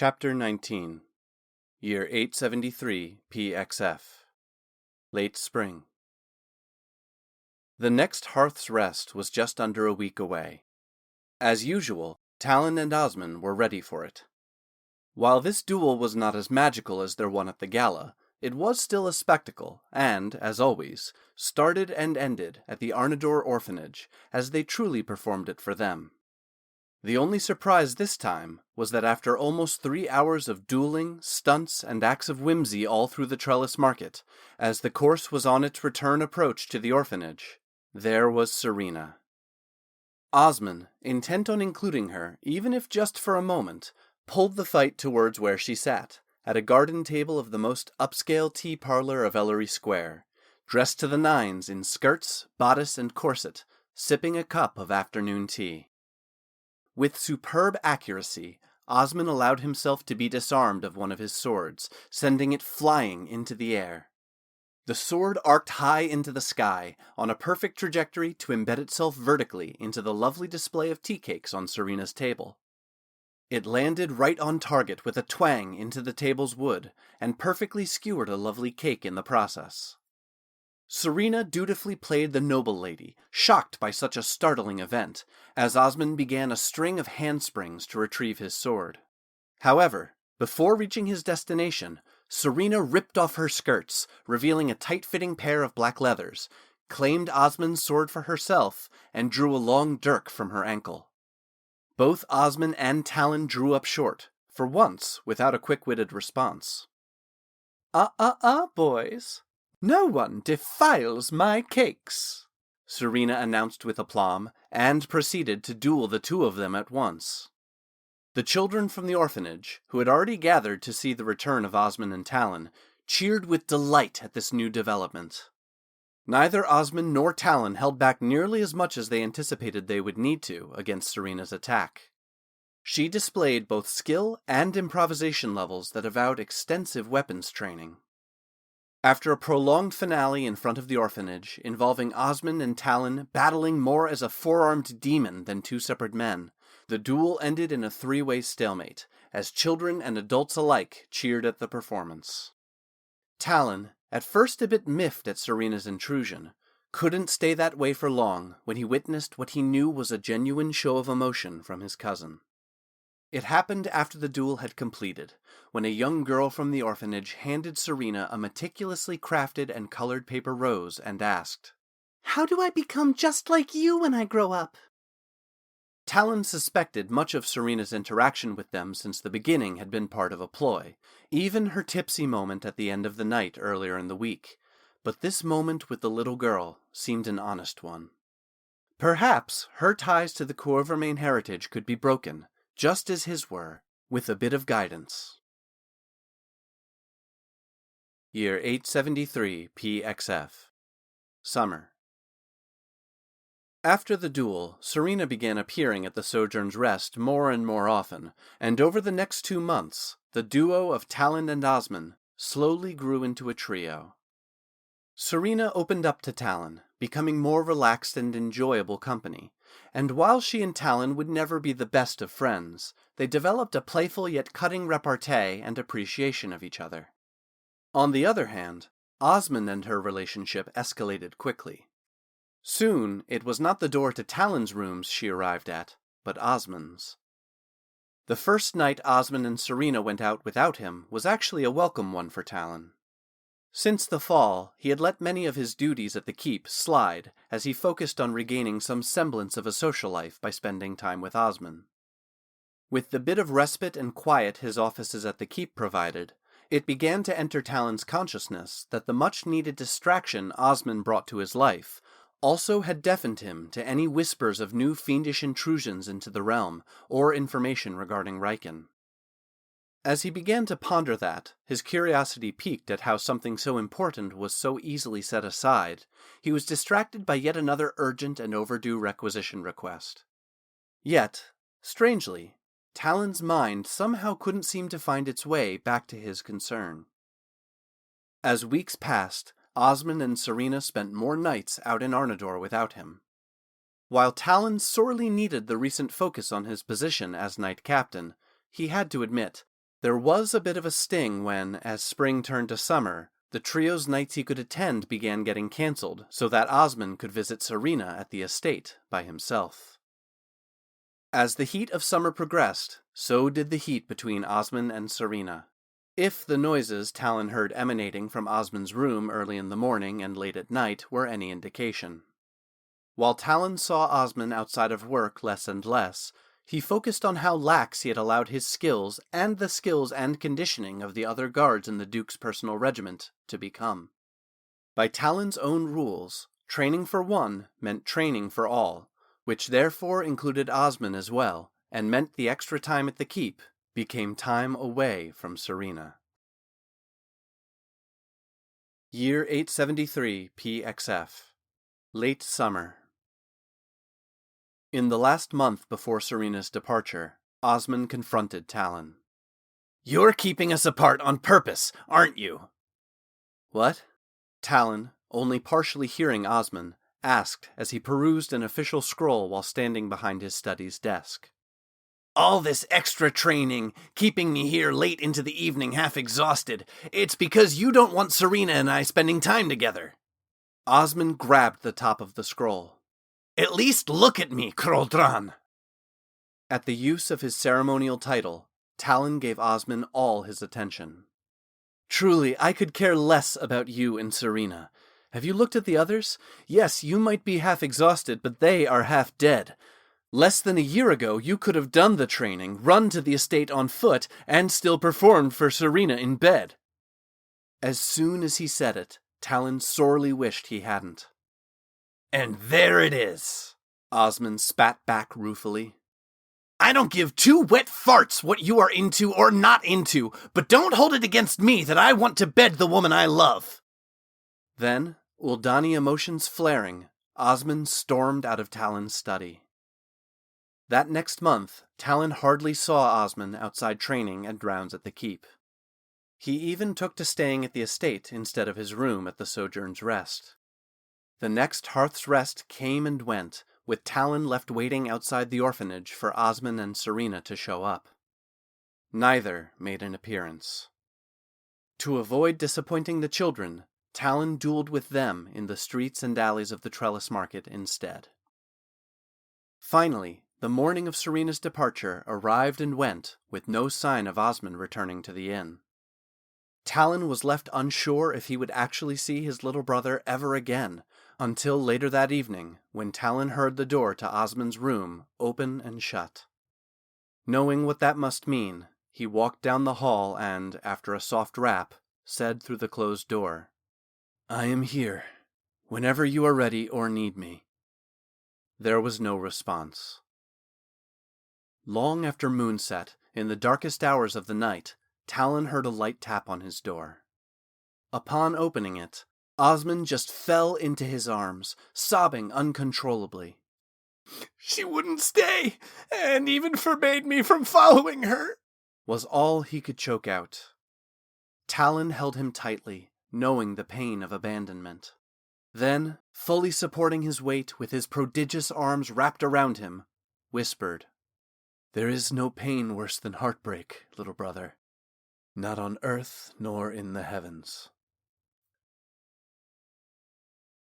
Chapter 19 Year 873 PXF Late Spring. The next Hearth's Rest was just under a week away. As usual, Talon and Osmond were ready for it. While this duel was not as magical as their one at the gala, it was still a spectacle, and, as always, started and ended at the Arnador orphanage, as they truly performed it for them. The only surprise this time was that after almost 3 hours of dueling, stunts, and acts of whimsy all through the Trellis Market, as the course was on its return approach to the orphanage, there was Serena. Osmond, intent on including her, even if just for a moment, pulled the fight towards where she sat, at a garden table of the most upscale tea parlor of Ellery Square, dressed to the nines in skirts, bodice, and corset, sipping a cup of afternoon tea. With superb accuracy, Osmond allowed himself to be disarmed of one of his swords, sending it flying into the air. The sword arced high into the sky, on a perfect trajectory to embed itself vertically into the lovely display of tea cakes on Serena's table. It landed right on target with a twang into the table's wood, and perfectly skewered a lovely cake in the process. Serena dutifully played the noble lady, shocked by such a startling event, as Osmond began a string of handsprings to retrieve his sword. However, before reaching his destination, Serena ripped off her skirts, revealing a tight-fitting pair of black leathers, claimed Osmond's sword for herself, and drew a long dirk from her ankle. Both Osmond and Talon drew up short, for once without a quick-witted response. Boys. No one defiles my cakes, Serena announced with aplomb, and proceeded to duel the two of them at once. The children from the orphanage, who had already gathered to see the return of Osmond and Talon, cheered with delight at this new development. Neither Osmond nor Talon held back nearly as much as they anticipated they would need to against Serena's attack. She displayed both skill and improvisation levels that avowed extensive weapons training. After a prolonged finale in front of the orphanage, involving Osmond and Talon battling more as a four-armed demon than two separate men, the duel ended in a three-way stalemate, as children and adults alike cheered at the performance. Talon, at first a bit miffed at Serena's intrusion, couldn't stay that way for long when he witnessed what he knew was a genuine show of emotion from his cousin. It happened after the duel had completed, when a young girl from the orphanage handed Serena a meticulously crafted and colored paper rose and asked, "How do I become just like you when I grow up?" Talon suspected much of Serena's interaction with them since the beginning had been part of a ploy, even her tipsy moment at the end of the night earlier in the week, but this moment with the little girl seemed an honest one. Perhaps her ties to the Vermillion heritage could be broken, just as his were, with a bit of guidance. Year 873 PXF Summer. After the duel, Serena began appearing at the Sojourn's Rest more and more often, and over the next 2 months, the duo of Talon and Osmond slowly grew into a trio. Serena opened up to Talon, becoming more relaxed and enjoyable company, and while she and Talon would never be the best of friends, they developed a playful yet cutting repartee and appreciation of each other. On the other hand, Osmond and her relationship escalated quickly. Soon, it was not the door to Talon's rooms she arrived at, but Osmond's. The first night Osmond and Serena went out without him was actually a welcome one for Talon. Since the fall, he had let many of his duties at the keep slide as he focused on regaining some semblance of a social life by spending time with Osmond. With the bit of respite and quiet his offices at the keep provided, it began to enter Talon's consciousness that the much-needed distraction Osmond brought to his life also had deafened him to any whispers of new fiendish intrusions into the realm or information regarding Riken. As he began to ponder that, his curiosity piqued at how something so important was so easily set aside, he was distracted by yet another urgent and overdue requisition request. Yet, strangely, Talon's mind somehow couldn't seem to find its way back to his concern. As weeks passed, Osmond and Serena spent more nights out in Arnador without him. While Talon sorely needed the recent focus on his position as Knight Captain, he had to admit, There was a bit of a sting when, as spring turned to summer, the trio's nights he could attend began getting cancelled so that Osmond could visit Serena at the estate by himself. As the heat of summer progressed, so did the heat between Osmond and Serena. If the noises Talon heard emanating from Osmond's room early in the morning and late at night were any indication. While Talon saw Osmond outside of work less and less, he focused on how lax he had allowed his skills and the skills and conditioning of the other guards in the Duke's personal regiment to become. By Talon's own rules, training for one meant training for all, which therefore included Osmond as well, and meant the extra time at the keep became time away from Serena. Year 873 PXF. Late summer. In the last month before Serena's departure, Osmond confronted Talon. "You're keeping us apart on purpose, aren't you?" "What?" Talon, only partially hearing Osmond, asked as he perused an official scroll while standing behind his study's desk. "All this extra training, keeping me here late into the evening half exhausted, it's because you don't want Serena and I spending time together." Osmond grabbed the top of the scroll. "At least look at me, Kroldran!" At the use of his ceremonial title, Talon gave Osmond all his attention. "Truly, I could care less about you and Serena. Have you looked at the others? Yes, you might be half exhausted, but they are half dead. Less than a year ago, you could have done the training, run to the estate on foot, and still performed for Serena in bed." As soon as he said it, Talon sorely wished he hadn't. "And there it is," Osmond spat back ruefully. "I don't give two wet farts what you are into or not into, but don't hold it against me that I want to bed the woman I love." Then, Uldani emotions flaring, Osmond stormed out of Talon's study. That next month, Talon hardly saw Osmond outside training and rounds at the keep. He even took to staying at the estate instead of his room at the Sojourn's Rest. The next Hearth's Rest came and went, with Talon left waiting outside the orphanage for Osmond and Serena to show up. Neither made an appearance. To avoid disappointing the children, Talon dueled with them in the streets and alleys of the Trellis Market instead. Finally, the morning of Serena's departure arrived and went, with no sign of Osmond returning to the inn. Talon was left unsure if he would actually see his little brother ever again, until later that evening, when Talon heard the door to Osmond's room open and shut. Knowing what that must mean, he walked down the hall and, after a soft rap, said through the closed door, "I am here, whenever you are ready or need me." There was no response. Long after moonset, in the darkest hours of the night, Talon heard a light tap on his door. Upon opening it, Osmond just fell into his arms, sobbing uncontrollably. "She wouldn't stay, and even forbade me from following her," was all he could choke out. Talon held him tightly, knowing the pain of abandonment. Then, fully supporting his weight with his prodigious arms wrapped around him, whispered, "There is no pain worse than heartbreak, little brother. Not on earth nor in the heavens."